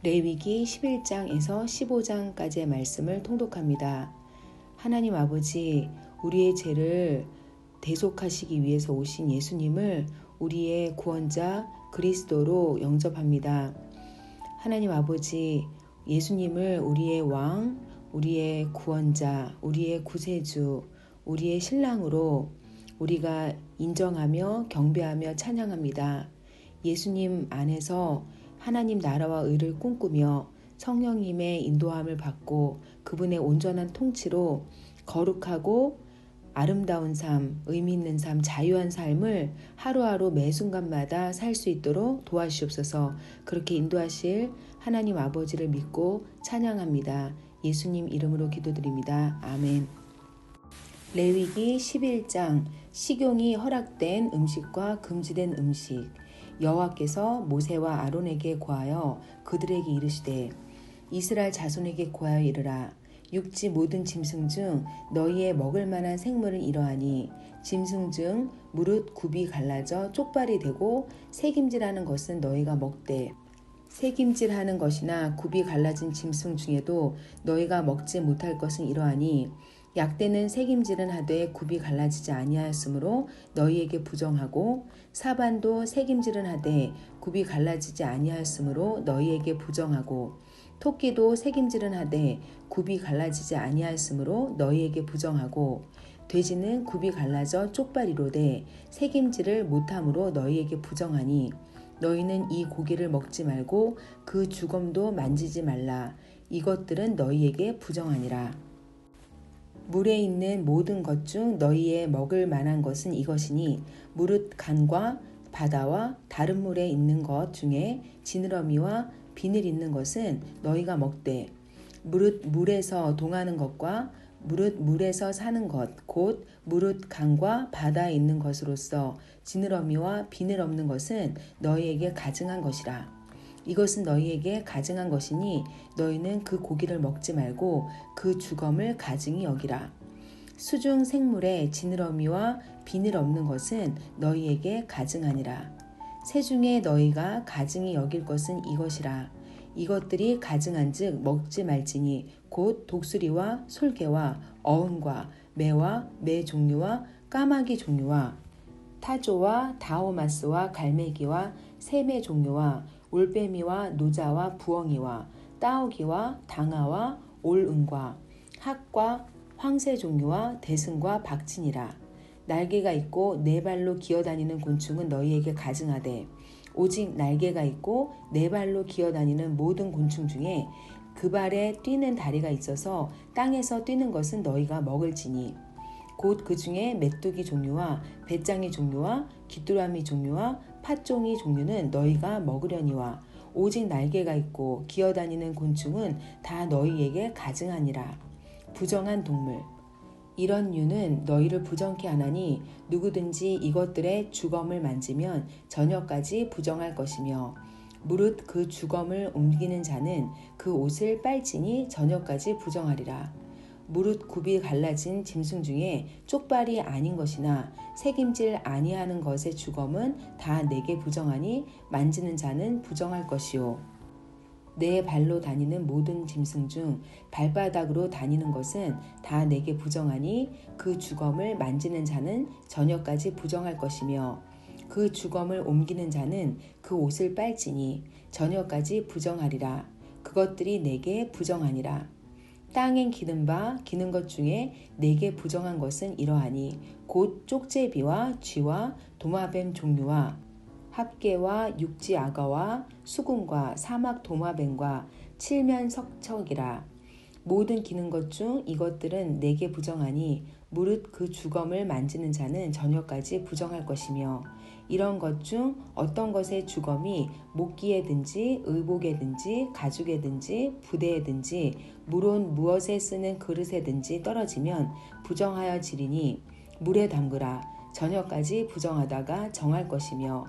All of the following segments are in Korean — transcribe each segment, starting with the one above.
레위기 11장에서 15장까지의 말씀을 통독합니다. 하나님 아버지, 우리의 죄를 대속하시기 위해서 오신 예수님을 우리의 구원자 그리스도로 영접합니다. 하나님 아버지, 예수님을 우리의 왕, 우리의 구원자, 우리의 구세주, 우리의 신랑으로 우리가 인정하며 경배하며 찬양합니다. 예수님 안에서 하나님 나라와 의를 꿈꾸며 성령님의 인도함을 받고 그분의 온전한 통치로 거룩하고 아름다운 삶, 의미 있는 삶, 자유한 삶을 하루하루 매 순간마다 살 수 있도록 도와주시옵소서. 그렇게 인도하실 하나님 아버지를 믿고 찬양합니다. 예수님 이름으로 기도드립니다. 아멘. 레위기 11장 식용이 허락된 음식과 금지된 음식. 여호와께서 모세와 아론에게 고하여 그들에게 이르시되 이스라엘 자손에게 고하여 이르라. 육지 모든 짐승 중 너희의 먹을 만한 생물은 이러하니 짐승 중 무릇 굽이 갈라져 쪽발이 되고 새김질하는 것은 너희가 먹되 새김질하는 것이나 굽이 갈라진 짐승 중에도 너희가 먹지 못할 것은 이러하니 약대는 새김질은 하되 굽이 갈라지지 아니하였으므로 너희에게 부정하고 사반도 새김질은 하되 굽이 갈라지지 아니하였으므로 너희에게 부정하고 토끼도 새김질은 하되 굽이 갈라지지 아니하였으므로 너희에게 부정하고 돼지는 굽이 갈라져 쪽발이로되 새김질을 못함으로 너희에게 부정하니 너희는 이 고기를 먹지 말고 그 주검도 만지지 말라. 이것들은 너희에게 부정하니라. 물에 있는 모든 것 중 너희의 먹을 만한 것은 이것이니 무릇 간과 바다와 다른 물에 있는 것 중에 지느러미와 비늘 있는 것은 너희가 먹되 무릇 물에서 동하는 것과 무릇 물에서 사는 것 곧 무릇 강과 바다에 있는 것으로서 지느러미와 비늘 없는 것은 너희에게 가증한 것이라. 이것은 너희에게 가증한 것이니 너희는 그 고기를 먹지 말고 그 주검을 가증히 여기라. 수중 생물에 지느러미와 비늘 없는 것은 너희에게 가증하니라. 새 중에 너희가 가증히 여길 것은 이것이라. 이것들이 가증한즉 먹지 말지니 곧 독수리와 솔개와 어흥과 매와 매 종류와 까마귀 종류와 타조와 다호마스와 갈매기와 새매 종류와 올빼미와 노자와 부엉이와 따오기와 당아와 올응과 학과 황새 종류와 대승과 박진이라. 날개가 있고 네 발로 기어다니는 곤충은 너희에게 가증하되 오직 날개가 있고 네 발로 기어다니는 모든 곤충 중에 그 발에 뛰는 다리가 있어서 땅에서 뛰는 것은 너희가 먹을지니 곧 그 중에 메뚜기 종류와 배짱이 종류와 귀뚜라미 종류와 팥종이 종류는 너희가 먹으려니와 오직 날개가 있고 기어다니는 곤충은 다 너희에게 가증하니라. 부정한 동물. 이런 유는 너희를 부정케 하나니 누구든지 이것들의 주검을 만지면 저녁까지 부정할 것이며 무릇 그 주검을 옮기는 자는 그 옷을 빨지니 저녁까지 부정하리라. 무릇 굽이 갈라진 짐승 중에 쪽발이 아닌 것이나 새김질 아니하는 것의 주검은 다 내게 부정하니 만지는 자는 부정할 것이요. 내 발로 다니는 모든 짐승 중 발바닥으로 다니는 것은 다 내게 부정하니 그 주검을 만지는 자는 저녁까지 부정할 것이며 그 주검을 옮기는 자는 그 옷을 빨지니 저녁까지 부정하리라. 그것들이 내게 부정하니라. 땅엔 기는 것 중에 내게 부정한 것은 이러하니 곧 쪽제비와 쥐와 도마뱀 종류와 합개와 육지 악어와 수금과 사막 도마뱀과 칠면석척이라. 모든 기는 것 중 이것들은 내게 부정하니 무릇 그 주검을 만지는 자는 저녁까지 부정할 것이며 이런 것 중 어떤 것의 주검이 목기에든지 의복에든지 가죽에든지 부대에든지 물론 무엇에 쓰는 그릇에든지 떨어지면 부정하여 지리니 물에 담그라. 저녁까지 부정하다가 정할 것이며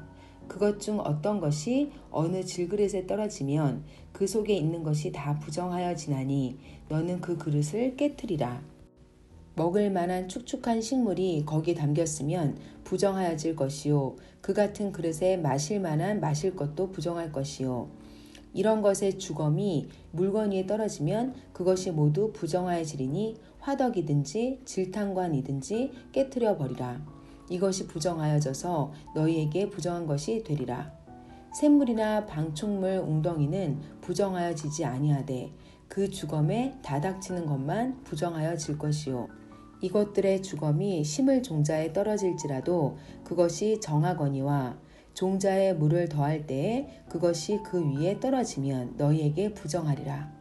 그것 중 어떤 것이 어느 질그릇에 떨어지면 그 속에 있는 것이 다 부정하여 지나니 너는 그 그릇을 깨트리라. 먹을 만한 축축한 식물이 거기 담겼으면 부정하여질 것이요 그 같은 그릇에 마실 만한 마실 것도 부정할 것이요 이런 것의 주검이 물건 위에 떨어지면 그것이 모두 부정하여지리니 화덕이든지 질탕관이든지 깨트려 버리라. 이것이 부정하여져서 너희에게 부정한 것이 되리라. 샘물이나 방촉물 웅덩이는 부정하여지지 아니하되 그 주검에 다닥치는 것만 부정하여질 것이요. 이것들의 주검이 심을 종자에 떨어질지라도 그것이 정하거니와 종자에 물을 더할 때에 그것이 그 위에 떨어지면 너희에게 부정하리라.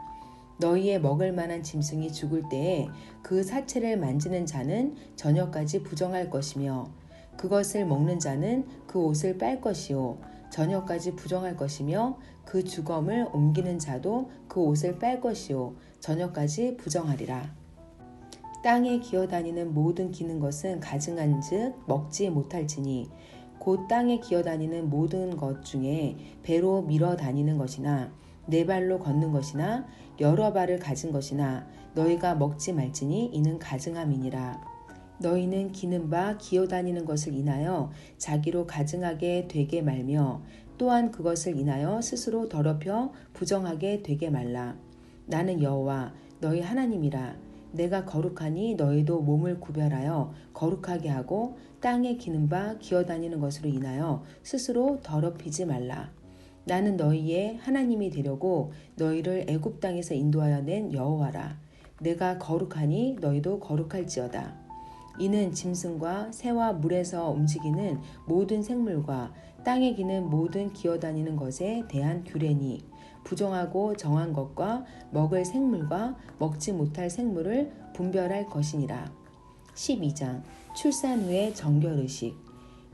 너희의 먹을 만한 짐승이 죽을 때에 그 사체를 만지는 자는 저녁까지 부정할 것이며 그것을 먹는 자는 그 옷을 빨 것이요 저녁까지 부정할 것이며 그 주검을 옮기는 자도 그 옷을 빨 것이요 저녁까지 부정하리라. 땅에 기어다니는 모든 기는 것은 가증한즉 먹지 못할지니 곧 땅에 기어다니는 모든 것 중에 배로 밀어 다니는 것이나 네 발로 걷는 것이나 여러 발을 가진 것이나 너희가 먹지 말지니 이는 가증함이니라. 너희는 기는 바 기어다니는 것을 인하여 자기로 가증하게 되게 말며 또한 그것을 인하여 스스로 더럽혀 부정하게 되게 말라. 나는 여호와 너희 하나님이라. 내가 거룩하니 너희도 몸을 구별하여 거룩하게 하고 땅에 기는 바 기어다니는 것으로 인하여 스스로 더럽히지 말라. 나는 너희의 하나님이 되려고 너희를 애굽 땅에서 인도하여 낸 여호와라. 내가 거룩하니 너희도 거룩할지어다. 이는 짐승과 새와 물에서 움직이는 모든 생물과 땅에 기는 모든 기어다니는 것에 대한 규례니 부정하고 정한 것과 먹을 생물과 먹지 못할 생물을 분별할 것이니라. 12장 출산 후의 정결의식.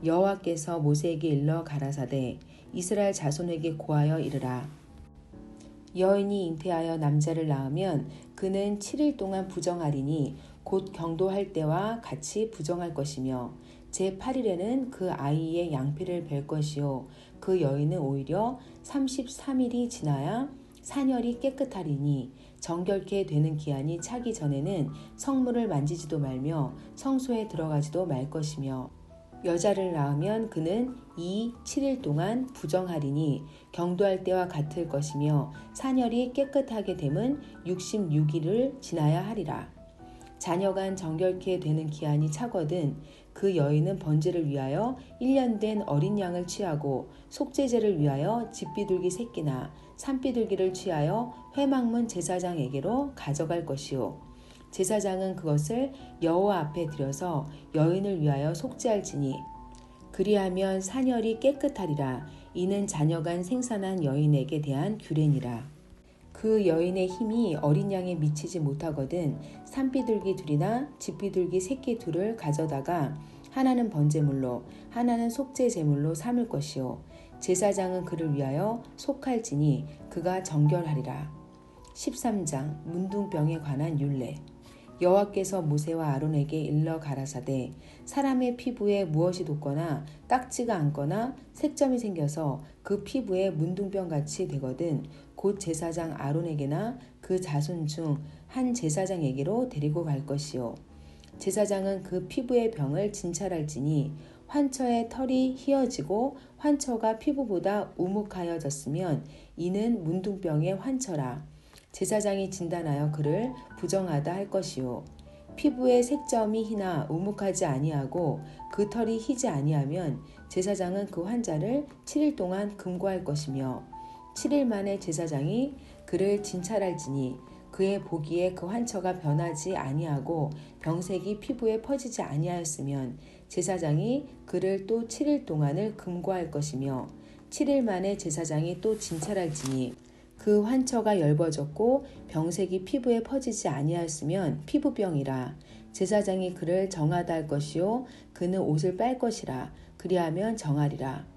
여호와께서 모세에게 일러 가라사대 이스라엘 자손에게 고하여 이르라. 여인이 잉태하여 남자를 낳으면 그는 7일 동안 부정하리니 곧 경도할 때와 같이 부정할 것이며 제8일에는 그 아이의 양피를 벨 것이요 그 여인은 오히려 33일이 지나야 산열이 깨끗하리니 정결케 되는 기한이 차기 전에는 성물을 만지지도 말며 성소에 들어가지도 말 것이며 여자를 낳으면 그는 7일 동안 부정하리니 경도할 때와 같을 것이며 산열이 깨끗하게 됨은 66일을 지나야 하리라. 자녀간 정결케 되는 기한이 차거든 그 여인은 번제를 위하여 1년 된 어린 양을 취하고 속죄제를 위하여 집비둘기 새끼나 산비둘기를 취하여 회막문 제사장에게로 가져갈 것이요 제사장은 그것을 여호와 앞에 들여서 여인을 위하여 속죄할지니 그리하면 산열이 깨끗하리라. 이는 자녀간 생산한 여인에게 대한 규례니라. 그 여인의 힘이 어린 양에 미치지 못하거든 산비둘기 둘이나 집비둘기 새끼 둘을 가져다가 하나는 번제물로 하나는 속죄제물로 삼을 것이요 제사장은 그를 위하여 속할지니 그가 정결하리라. 13장 문둥병에 관한 율례. 여호와께서 모세와 아론에게 일러 가라사대 사람의 피부에 무엇이 돋거나 딱지가 앉거나 색점이 생겨서 그 피부에 문둥병같이 되거든 곧 제사장 아론에게나 그 자손 중 한 제사장에게로 데리고 갈 것이요 제사장은 그 피부의 병을 진찰할지니 환처의 털이 휘어지고 환처가 피부보다 우묵하여졌으면 이는 문둥병의 환처라. 제사장이 진단하여 그를 부정하다 할 것이요 피부의 색점이 희나 우묵하지 아니하고 그 털이 희지 아니하면 제사장은 그 환자를 7일 동안 금고할 것이며 7일 만에 제사장이 그를 진찰할지니 그의 보기에 그 환처가 변하지 아니하고 병색이 피부에 퍼지지 아니하였으면 제사장이 그를 또 7일 동안을 금고할 것이며 7일 만에 제사장이 또 진찰할지니 그 환처가 엷어졌고 병색이 피부에 퍼지지 아니하였으면 피부병이라. 제사장이 그를 정하다 할 것이요 그는 옷을 빨 것이라. 그리하면 정하리라.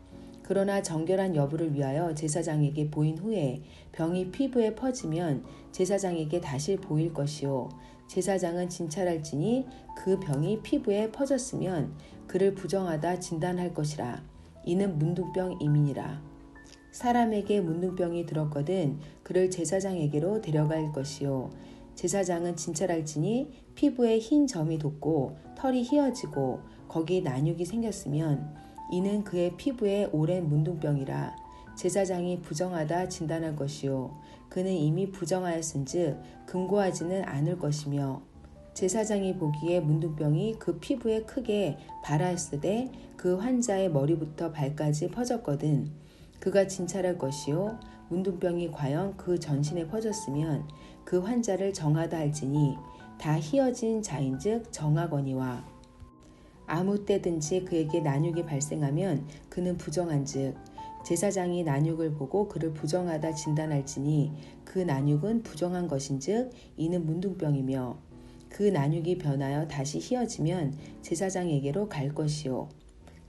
그러나 정결한 여부를 위하여 제사장에게 보인 후에 병이 피부에 퍼지면 제사장에게 다시 보일 것이요 제사장은 진찰할지니 그 병이 피부에 퍼졌으면 그를 부정하다 진단할 것이라. 이는 문둥병임이니라. 사람에게 문둥병이 들었거든 그를 제사장에게로 데려갈 것이요 제사장은 진찰할지니 피부에 흰 점이 돋고 털이 휘어지고 거기 난육이 생겼으면 이는 그의 피부에 오랜 문둥병이라. 제사장이 부정하다 진단할 것이요 그는 이미 부정하였은즉 금고하지는 않을 것이며 제사장이 보기에 문둥병이 그 피부에 크게 발하였으되 그 환자의 머리부터 발까지 퍼졌거든 그가 진찰할 것이요 문둥병이 과연 그 전신에 퍼졌으면 그 환자를 정하다 할지니 다 희어진 자인즉 정하거니와 아무 때든지 그에게 난육이 발생하면 그는 부정한즉 제사장이 난육을 보고 그를 부정하다 진단할지니 그 난육은 부정한 것인즉 이는 문둥병이며 그 난육이 변하여 다시 희어지면 제사장에게로 갈 것이요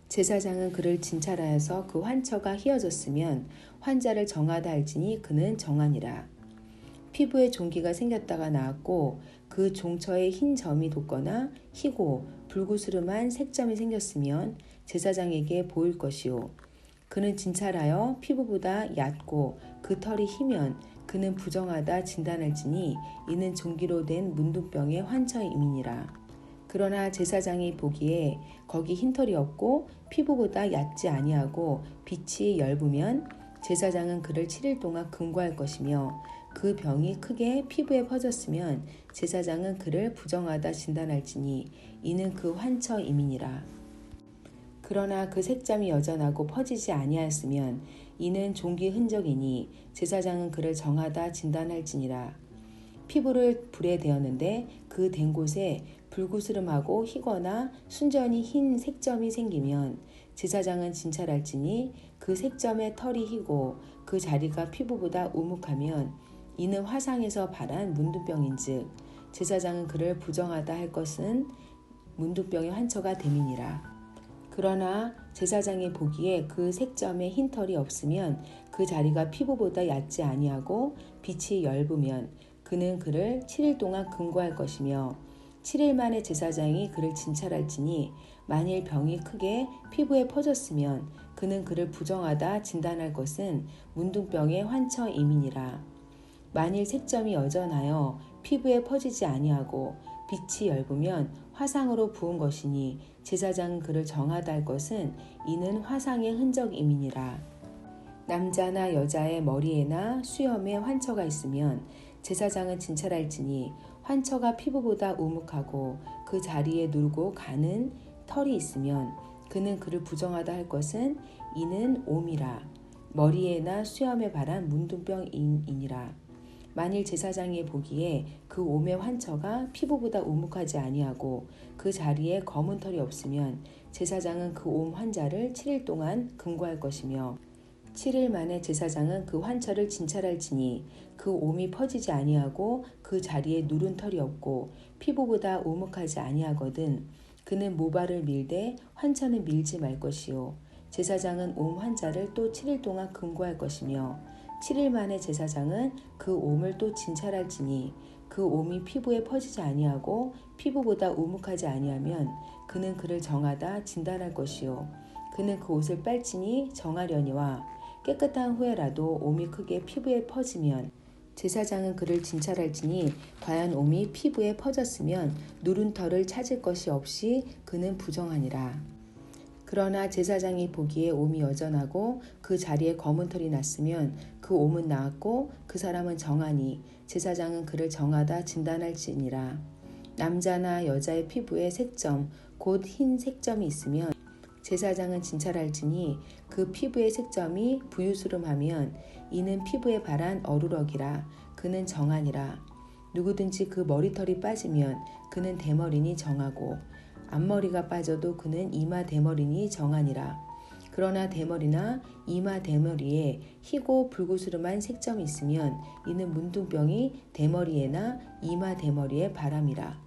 제사장은 그를 진찰하여서 그 환처가 희어졌으면 환자를 정하다 할지니 그는 정하니라. 피부에 종기가 생겼다가 나았고 그 종처에 흰 점이 돋거나 희고 불구스름한 색점이 생겼으면 제사장에게 보일 것이요 그는 진찰하여 피부보다 얕고 그 털이 희면 그는 부정하다 진단할지니 이는 종기로 된 문둥병의 환처임이니라. 그러나 제사장이 보기에 거기 흰털이 없고 피부보다 얕지 아니하고 빛이 엷으면 제사장은 그를 7일 동안 금고할 것이며 그 병이 크게 피부에 퍼졌으면 제사장은 그를 부정하다 진단할지니 이는 그 환처임이니라. 그러나 그 색점이 여전하고 퍼지지 아니하였으면 이는 종기 흔적이니 제사장은 그를 정하다 진단할지니라. 피부를 불에 대었는데 그 댄 곳에 불구스름하고 희거나 순전히 흰 색점이 생기면 제사장은 진찰할지니 그 색점의 털이 희고 그 자리가 피부보다 우묵하면 이는 화상에서 발한 문둥병인즉 제사장은 그를 부정하다 할 것은 문둥병의 환처가 됨이니라. 그러나 제사장이 보기에 그 색점에 흰 털이 없으면 그 자리가 피부보다 얕지 아니하고 빛이 엷으면 그는 그를 7일 동안 금고할 것이며 7일 만에 제사장이 그를 진찰할지니 만일 병이 크게 피부에 퍼졌으면 그는 그를 부정하다 진단할 것은 문둥병의 환처임이니라. 만일 색점이 여전하여 피부에 퍼지지 아니하고 빛이 엷으면 화상으로 부은 것이니 제사장은 그를 정하다 할 것은 이는 화상의 흔적임이니라. 남자나 여자의 머리에나 수염에 환처가 있으면 제사장은 진찰할지니 환처가 피부보다 우묵하고 그 자리에 누르고 가는 털이 있으면 그는 그를 부정하다 할 것은 이는 옴이라. 머리에나 수염에 발한 문둥병이니라. 만일 제사장이 보기에 그 옴의 환처가 피부보다 우묵하지 아니하고 그 자리에 검은 털이 없으면 제사장은 그 옴 환자를 7일 동안 금고할 것이며 7일 만에 제사장은 그 환처를 진찰할지니 그 옴이 퍼지지 아니하고 그 자리에 누른 털이 없고 피부보다 우묵하지 아니하거든 그는 모발을 밀되 환처는 밀지 말 것이요 제사장은 옴 환자를 또 7일 동안 금고할 것이며 7일 만에 제사장은 그 옴을 또 진찰할지니 그 옴이 피부에 퍼지지 아니하고 피부보다 우묵하지 아니하면 그는 그를 정하다 진단할 것이요 그는 그 옷을 빨지니 정하려니와 깨끗한 후에라도 옴이 크게 피부에 퍼지면 제사장은 그를 진찰할지니 과연 옴이 피부에 퍼졌으면 누른 털을 찾을 것이 없이 그는 부정하니라. 그러나 제사장이 보기에 옴이 여전하고 그 자리에 검은 털이 났으면 그 옴은 나았고 그 사람은 정하니 제사장은 그를 정하다 진단할지니라. 남자나 여자의 피부에 색점 곧 흰 색점이 있으면 제사장은 진찰할지니 그 피부의 색점이 부유스름하면 이는 피부에 발한 어루럭이라 그는 정하니라. 누구든지 그 머리털이 빠지면 그는 대머리니 정하고 앞머리가 빠져도 그는 이마 대머리니 정하니라. 그러나 대머리나 이마 대머리에 희고 불구스름한 색점이 있으면 이는 문둥병이 대머리에나 이마 대머리에 바람이라.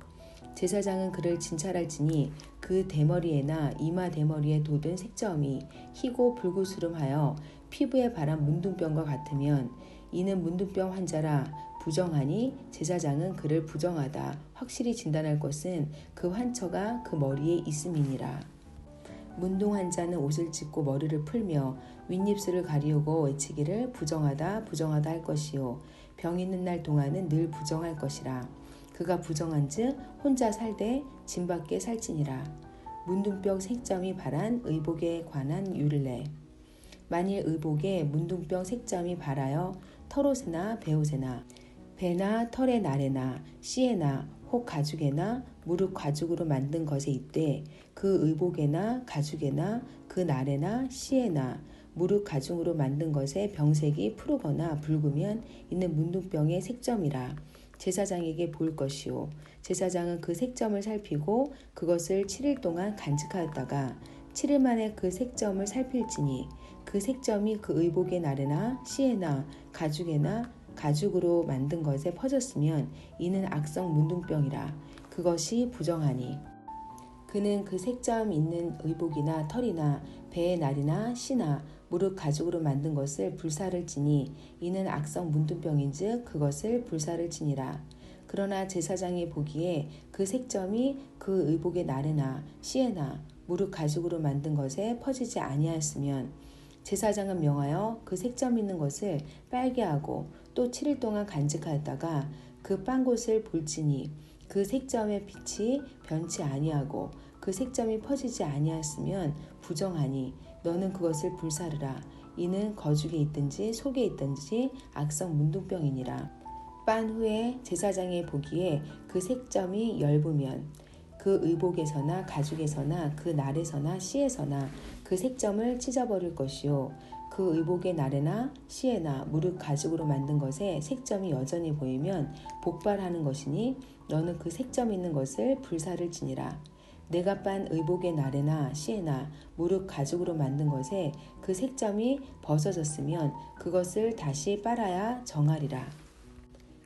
제사장은 그를 진찰할지니 그 대머리에나 이마 대머리에 돋은 색점이 희고 불구스름하여 피부에 바람 문둥병과 같으면 이는 문둥병 환자라 부정하니 제사장은 그를 부정하다 확실히 진단할 것은 그 환처가 그 머리에 있음이니라. 문둥 환자는 옷을 찢고 머리를 풀며 윗입술을 가리우고 외치기를 부정하다 부정하다 할 것이요 병 있는 날 동안은 늘 부정할 것이라. 그가 부정한즉 혼자 살되 진 밖에 살지니라. 문둥병 색점이 발한 의복에 관한 율례. 만일 의복에 문둥병 색점이 발하여 털옷에나 베옷에나 배나 털의 나래나 씨에나 혹 가죽에나 무릇 가죽으로 만든 것에 있되 그 의복에나 가죽에나 그 나래나 씨에나 무릇 가죽으로 만든 것에 병색이 푸르거나 붉으면 이는 문둥병의 색점이라 제사장에게 보일 것이요 제사장은 그 색점을 살피고 그것을 7일 동안 간직하였다가 7일 만에 그 색점을 살필지니 그 색점이 그 의복의 나래나 씨에나 가죽에나 가죽으로 만든 것에 퍼졌으면 이는 악성 문둥병이라 그것이 부정하니 그는 그 색점 있는 의복이나 털이나 배의 날이나 씨나 무릇 가죽으로 만든 것을 불사를 지니 이는 악성 문둥병인즉 그것을 불사를 지니라. 그러나 제사장이 보기에 그 색점이 그 의복의 나래나 씨에나 무릇 가죽으로 만든 것에 퍼지지 아니하였으면 제사장은 명하여 그 색점 있는 것을 빨게 하고 또 7일 동안 간직하였다가 그 빤 곳을 볼지니 그 색점의 빛이 변치 아니하고 그 색점이 퍼지지 아니하였으면 부정하니 너는 그것을 불사르라. 이는 거죽에 있든지 속에 있든지 악성 문둥병이니라. 빤 후에 제사장이 보기에 그 색점이 엷으면 그 의복에서나 가죽에서나 그 날에서나 씨에서나 그 색점을 찢어버릴 것이요 그 의복의 날에나 씨에나 무릇 가죽으로 만든 것에 색점이 여전히 보이면 복발하는 것이니 너는 그 색점 있는 것을 불사를 지니라. 내가 빤 의복의 날에나 씨에나 무릇 가죽으로 만든 것에 그 색점이 벗어졌으면 그것을 다시 빨아야 정하리라.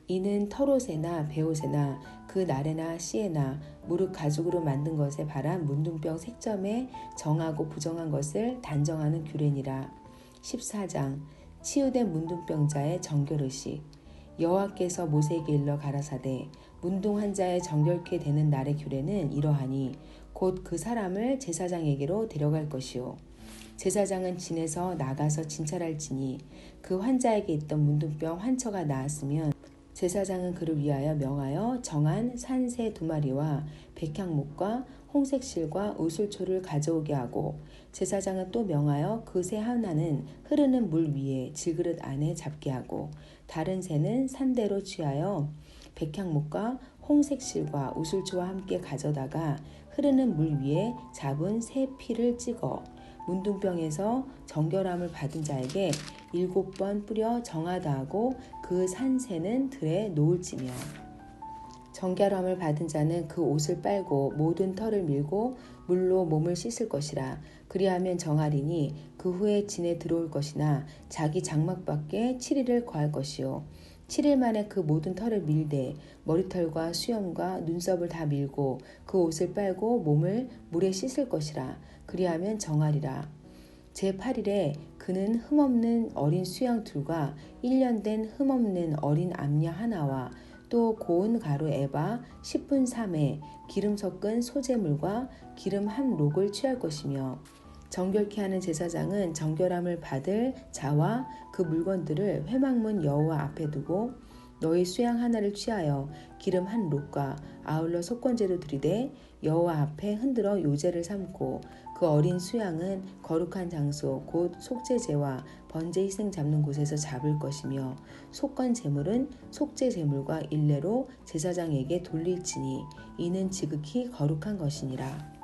이는 털옷에나 베옷에나 그 날에나 씨에나 무릇 가죽으로 만든 것에 발한 문둥병 색점에 정하고 부정한 것을 단정하는 규례니라. 14장 치유된 문둥병자의 정결의식. 여호와께서 모세에게 일러 가라사대 문둥 환자의 정결케 되는 날의 규례는 이러하니 곧 그 사람을 제사장에게로 데려갈 것이요 제사장은 진에서 나가서 진찰할지니 그 환자에게 있던 문둥병 환처가 나았으면 제사장은 그를 위하여 명하여 정한 산새 2마리와 백향목과 홍색실과 우슬초를 가져오게 하고 제사장은 또 명하여 그 새 하나는 흐르는 물 위에 질그릇 안에 잡게 하고 다른 새는 산대로 취하여 백향목과 홍색실과 우슬초와 함께 가져다가 흐르는 물 위에 잡은 새 피를 찍어 문둥병에서 정결함을 받은 자에게 7번 뿌려 정하다 하고 그 산새는 들에 놓을지며 정결함을 받은 자는 그 옷을 빨고 모든 털을 밀고 물로 몸을 씻을 것이라. 그리하면 정하리니 그 후에 진에 들어올 것이나 자기 장막밖에 7일을 거할 것이요 7일 만에 그 모든 털을 밀되 머리털과 수염과 눈썹을 다 밀고 그 옷을 빨고 몸을 물에 씻을 것이라. 그리하면 정하리라. 제8일에 그는 흠없는 어린 수양 둘과 1년 된 흠없는 어린 암야 하나와 또 고운 가루 에바 10분 3회 기름 섞은 소재물과 기름 한 록을 취할 것이며 정결케 하는 제사장은 정결함을 받을 자와 그 물건들을 회막문 여호와 앞에 두고 너희 수양 하나를 취하여 기름 한 록과 아울러 속건제로 드리되 여호와 앞에 흔들어 요제를 삼고 그 어린 수양은 거룩한 장소 곧 속죄제와 번제 희생 잡는 곳에서 잡을 것이며 속건 제물은 속죄 제물과 일례로 제사장에게 돌릴지니 이는 지극히 거룩한 것이니라.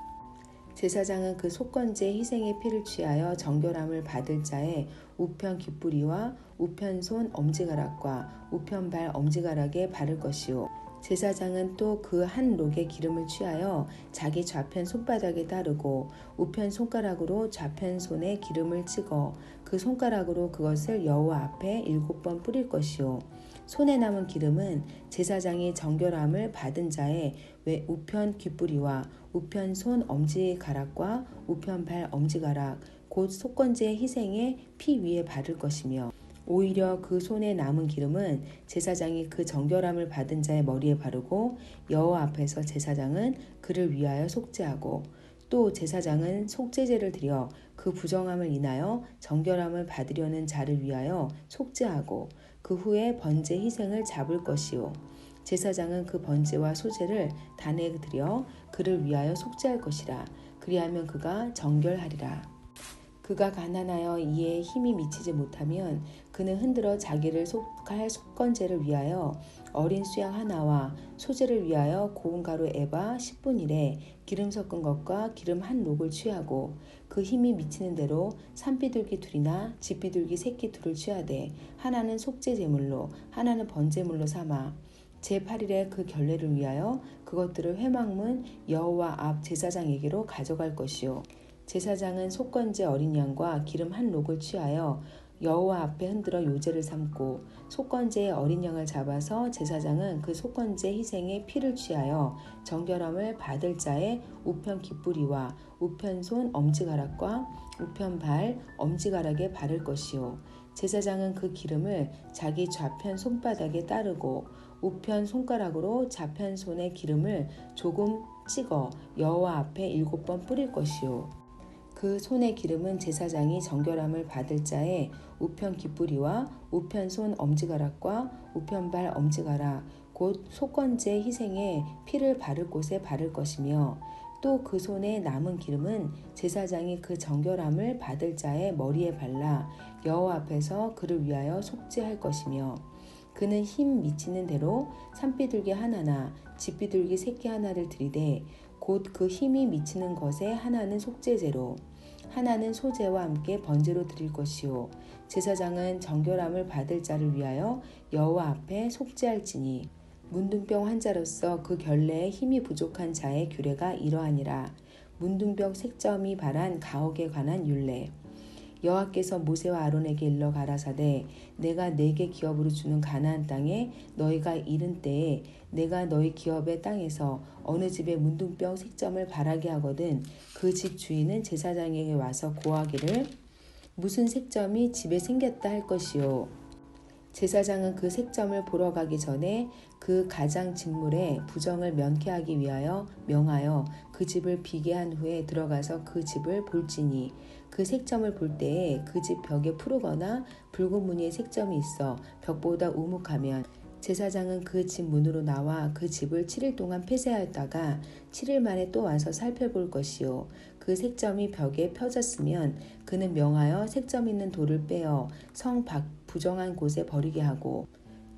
제사장은 그 속건제 희생의 피를 취하여 정결함을 받을 자의 우편 귓부리와 우편 손 엄지가락과 우편 발 엄지가락에 바를 것이요 제사장은 또 그 한 록의 기름을 취하여 자기 좌편 손바닥에 따르고 우편 손가락으로 좌편 손에 기름을 찍어 그 손가락으로 그것을 여호와 앞에 7번 뿌릴 것이요 손에 남은 기름은 제사장이 정결함을 받은 자의 우편 귓부리와 우편 손 엄지가락과 우편 발 엄지가락 곧 속건제 희생의 피 위에 바를 것이며 오히려 그 손에 남은 기름은 제사장이 그 정결함을 받은 자의 머리에 바르고 여호와 앞에서 제사장은 그를 위하여 속죄하고 또 제사장은 속죄제를 드려 그 부정함을 인하여 정결함을 받으려는 자를 위하여 속죄하고 그 후에 번제 희생을 잡을 것이요 제사장은 그 번제와 소제를 단에 드려 그를 위하여 속죄할 것이라. 그리하면 그가 정결하리라. 그가 가난하여 이에 힘이 미치지 못하면 그는 흔들어 자기를 속할 속건제를 위하여 어린 수양 하나와 소제를 위하여 고운 가루 에바 10분일에 기름 섞은 것과 기름 한 록을 취하고 그 힘이 미치는 대로 산비둘기 둘이나 집비둘기 새끼 둘을 취하되 하나는 속죄 제물로 하나는 번제물로 삼아 제8일에 그 결례를 위하여 그것들을 회막문 여호와 앞 제사장에게로 가져갈 것이요 제사장은 속건제 어린 양과 기름 한 록을 취하여 여호와 앞에 흔들어 요제를 삼고 속건제의 어린 양을 잡아서 제사장은 그 속건제 희생의 피를 취하여 정결함을 받을 자의 우편 깃뿌리와 우편 손 엄지가락과 우편 발 엄지가락에 바를 것이요 제사장은 그 기름을 자기 좌편 손바닥에 따르고 우편 손가락으로 좌편 손에 기름을 조금 찍어 여호와 앞에 7번 뿌릴 것이요 그 손의 기름은 제사장이 정결함을 받을 자의 우편 깃뿌리와 우편 손 엄지가락과 우편 발 엄지가락 곧 속건제 희생의 피를 바를 곳에 바를 것이며 또 그 손에 남은 기름은 제사장이 그 정결함을 받을 자의 머리에 발라 여호와 앞에서 그를 위하여 속죄할 것이며 그는 힘 미치는 대로 산비둘기 하나나 집비둘기 새끼 하나를 들이되 곧 그 힘이 미치는 것에 하나는 속죄제로 하나는 소제와 함께 번제로 드릴 것이요 제사장은 정결함을 받을 자를 위하여 여호와 앞에 속죄할지니 문둥병 환자로서 그 결례에 힘이 부족한 자의 규례가 이러하니라. 문둥병 색점이 발한 가옥에 관한 율례. 여호와께서 모세와 아론에게 일러 가라사대 내가 내게 기업으로 주는 가나안 땅에 너희가 이른 때에 내가 너희 기업의 땅에서 어느 집에 문둥병 색점을 발하게 하거든 그 집 주인은 제사장에게 와서 고하기를 무슨 색점이 집에 생겼다 할 것이요 제사장은 그 색점을 보러 가기 전에 그 가장 직물의 부정을 면케하기 위하여 명하여 그 집을 비게 한 후에 들어가서 그 집을 볼지니 그 색점을 볼 때에 그 집 벽에 푸르거나 붉은 무늬의 색점이 있어 벽보다 우묵하면 제사장은 그 집 문으로 나와 그 집을 7일 동안 폐쇄하였다가 7일 만에 또 와서 살펴볼 것이요 그 색점이 벽에 펴졌으면 그는 명하여 색점 있는 돌을 빼어 성 밖 부정한 곳에 버리게 하고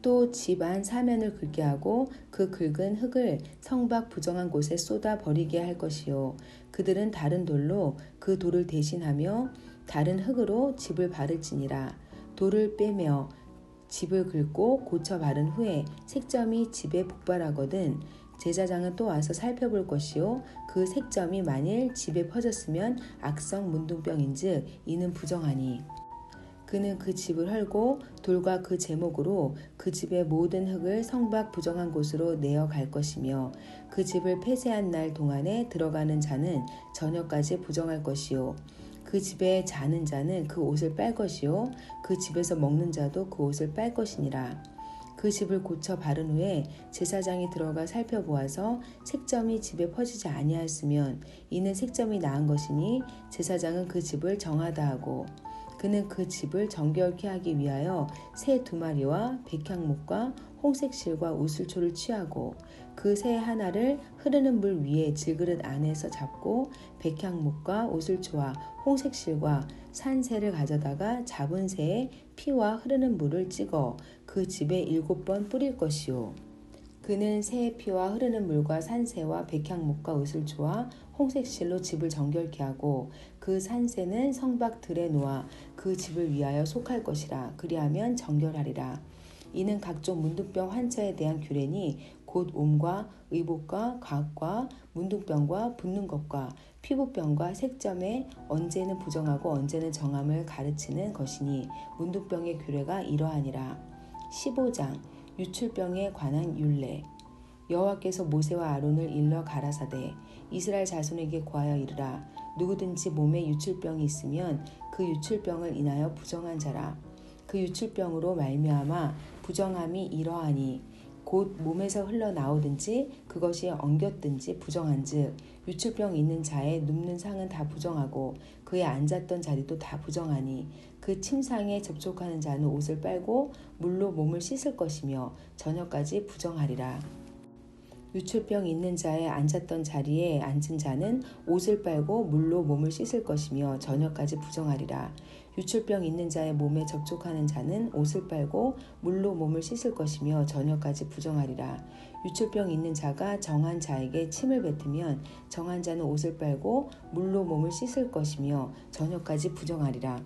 또 집 안 사면을 긁게 하고 그 긁은 흙을 성 밖 부정한 곳에 쏟아 버리게 할 것이요 그들은 다른 돌로 그 돌을 대신하며 다른 흙으로 집을 바를지니라 돌을 빼며 집을 긁고 고쳐 바른 후에 색점이 집에 폭발하거든 제사장은 또 와서 살펴볼 것이요 그 색점이 만일 집에 퍼졌으면 악성 문둥병인즉 이는 부정하니 그는 그 집을 헐고 돌과 그 제목으로 그 집의 모든 흙을 성 밖 부정한 곳으로 내어 갈 것이며 그 집을 폐쇄한 날 동안에 들어가는 자는 저녁까지 부정할 것이요 그 집에 자는 자는 그 옷을 빨 것이요 그 집에서 먹는 자도 그 옷을 빨 것이니라 그 집을 고쳐 바른 후에 제사장이 들어가 살펴보아서 색점이 집에 퍼지지 아니하였으면 이는 색점이 나은 것이니 제사장은 그 집을 정하다 하고 그는 그 집을 정결케 하기 위하여 새 2마리와 백향목과 홍색실과 우슬초를 취하고 그 새 하나를 흐르는 물 위에 질그릇 안에서 잡고 백향목과 우슬초와 홍색실과 산새를 가져다가 잡은 새의 피와 흐르는 물을 찍어 그 집에 7번 뿌릴 것이요 그는 새의 피와 흐르는 물과 산새와 백향목과 우슬초와 홍색실로 집을 정결케 하고 그 산새는 성밖 들에 놓아 그 집을 위하여 속할 것이라 그리하면 정결하리라. 이는 각종 문둥병 환자에 대한 규례니 곧 옴과 의복과 가압과 문둥병과 붓는 것과 피부병과 색점에 언제는 부정하고 언제는 정함을 가르치는 것이니 문둥병의 규례가 이러하니라. 15장 유출병에 관한 율례. 여호와께서 모세와 아론을 일러 가라사대 이스라엘 자손에게 고하여 이르라 누구든지 몸에 유출병이 있으면 그 유출병을 인하여 부정한 자라 그 유출병으로 말미암아 부정함이 이러하니 곧 몸에서 흘러나오든지 그것이 엉겼든지 부정한즉 유출병 있는 자의 눕는 상은 다 부정하고 그의 앉았던 자리도 다 부정하니 그 침상에 접촉하는 자는 옷을 빨고 물로 몸을 씻을 것이며 저녁까지 부정하리라. 유출병 있는 자의 앉았던 자리에 앉은 자는 옷을 빨고 물로 몸을 씻을 것이며 저녁까지 부정하리라. 유출병 있는 자의 몸에 접촉하는 자는 옷을 빨고 물로 몸을 씻을 것이며 저녁까지 부정하리라. 유출병 있는 자가 정한 자에게 침을 뱉으면 정한 자는 옷을 빨고 물로 몸을 씻을 것이며 저녁까지 부정하리라.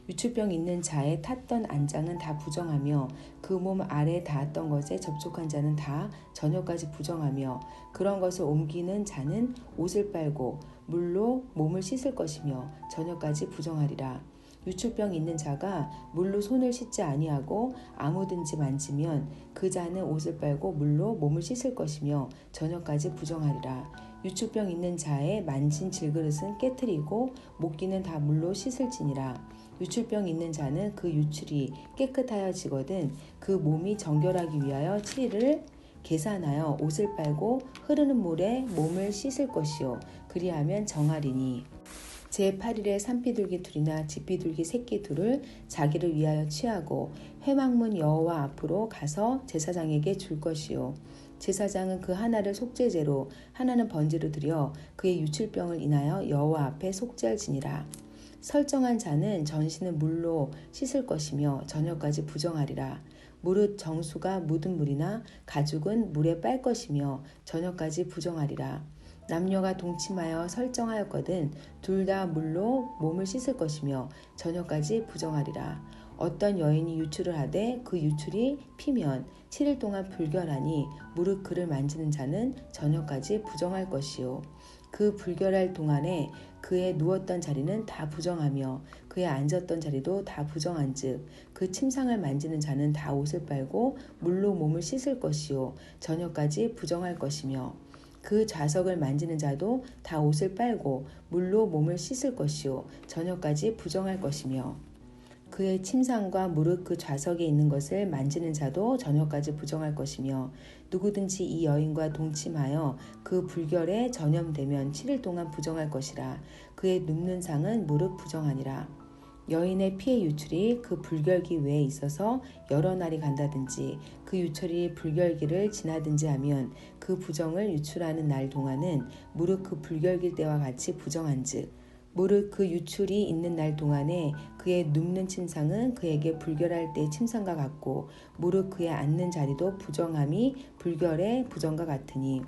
유출병 있는 자의 탔던 안장은 다 부정하며 그 몸 아래 닿았던 것에 접촉한 자는 다 저녁까지 부정하며 그런 것을 옮기는 자는 옷을 빨고 물로 몸을 씻을 것이며 저녁까지 부정하리라. 유출병 있는 자가 물로 손을 씻지 아니하고 아무든지 만지면 그 자는 옷을 빨고 물로 몸을 씻을 것이며 저녁까지 부정하리라. 유출병 있는 자의 만진 질그릇은 깨트리고 목기는 다 물로 씻을지니라. 유출병 있는 자는 그 유출이 깨끗하여지거든 그 몸이 정결하기 위하여 7일을 계산하여 옷을 빨고 흐르는 물에 몸을 씻을 것이요 그리하면 정하리니 제8일에 산비둘기 둘이나 집비둘기 새끼 둘을 자기를 위하여 취하고 회막문 여호와 앞으로 가서 제사장에게 줄 것이요 제사장은 그 하나를 속죄제로 하나는 번제로 드려 그의 유출병을 인하여 여호와 앞에 속죄할지니라. 설정한 자는 전신은 물로 씻을 것이며 저녁까지 부정하리라. 무릇 정수가 묻은 물이나 가죽은 물에 빨 것이며 저녁까지 부정하리라. 남녀가 동침하여 설정하였거든 둘 다 물로 몸을 씻을 것이며 저녁까지 부정하리라. 어떤 여인이 유출을 하되 그 유출이 피면 7일 동안 불결하니 무릇 그를 만지는 자는 저녁까지 부정할 것이요 그 불결할 동안에 그의 누웠던 자리는 다 부정하며 그의 앉았던 자리도 다 부정한즉 그 침상을 만지는 자는 다 옷을 빨고 물로 몸을 씻을 것이요 저녁까지 부정할 것이며 그 좌석을 만지는 자도 다 옷을 빨고 물로 몸을 씻을 것이요 저녁까지 부정할 것이며 그의 침상과 무릇 그 좌석에 있는 것을 만지는 자도 저녁까지 부정할 것이며 누구든지 이 여인과 동침하여 그 불결에 전염되면 7일 동안 부정할 것이라. 그의 눕는 상은 무릇 부정하니라. 여인의 피의 유출이 그 불결기 외에 있어서 여러 날이 간다든지 그 유출이 불결기를 지나든지 하면 그 부정을 유출하는 날 동안은 무릇 그 불결기 때와 같이 부정한즉 무릇 그 유출이 있는 날 동안에 그의 눕는 침상은 그에게 불결할 때의 침상과 같고 무릇 그의 앉는 자리도 부정함이 불결의 부정과 같으니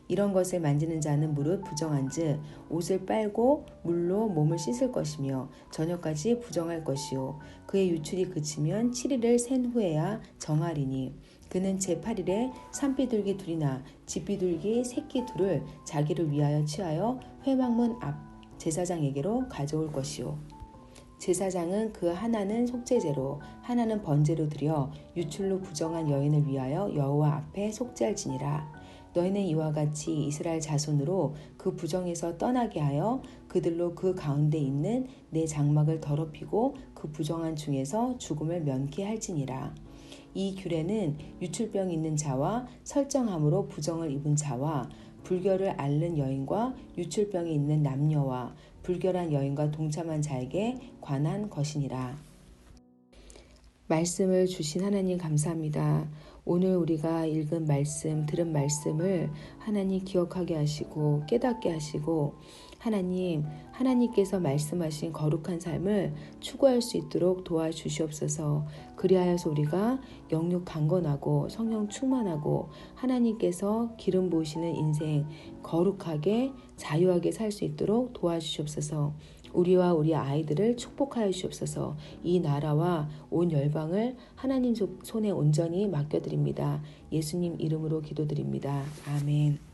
이런 것을 만지는 자는 무릇 부정한즉 옷을 빨고 물로 몸을 씻을 것이며 저녁까지 부정할 것이요 그의 유출이 그치면 7일을 센 후에야 정하리니 그는 제8일에 산비둘기 둘이나 집비둘기 새끼 둘을 자기를 위하여 취하여 회막문 앞 제사장에게로 가져올 것이요 제사장은 그 하나는 속죄제로 하나는 번제로 드려 유출로 부정한 여인을 위하여 여호와 앞에 속죄할지니라. 너희는 이와 같이 이스라엘 자손으로 그 부정에서 떠나게 하여 그들로 그 가운데 있는 내 장막을 더럽히고 그 부정한 중에서 죽음을 면케 할지니라. 이 규례는 유출병 있는 자와 설정함으로 부정을 입은 자와 불결을 앓는 여인과 유출병이 있는 남녀와 불결한 여인과 동참한 자에게 관한 것이니라. 말씀을 주신 하나님 감사합니다. 오늘 우리가 읽은 말씀, 들은 말씀을 하나님 기억하게 하시고 깨닫게 하시고 하나님께서 말씀하신 거룩한 삶을 추구할 수 있도록 도와주시옵소서. 그리하여서 우리가 영육 강건하고 성령 충만하고 하나님께서 기름 부으시는 인생 거룩하게 자유하게 살 수 있도록 도와주시옵소서. 우리와 우리 아이들을 축복하여 주옵소서. 이 나라와 온 열방을 하나님 손에 온전히 맡겨드립니다. 예수님 이름으로 기도드립니다. 아멘.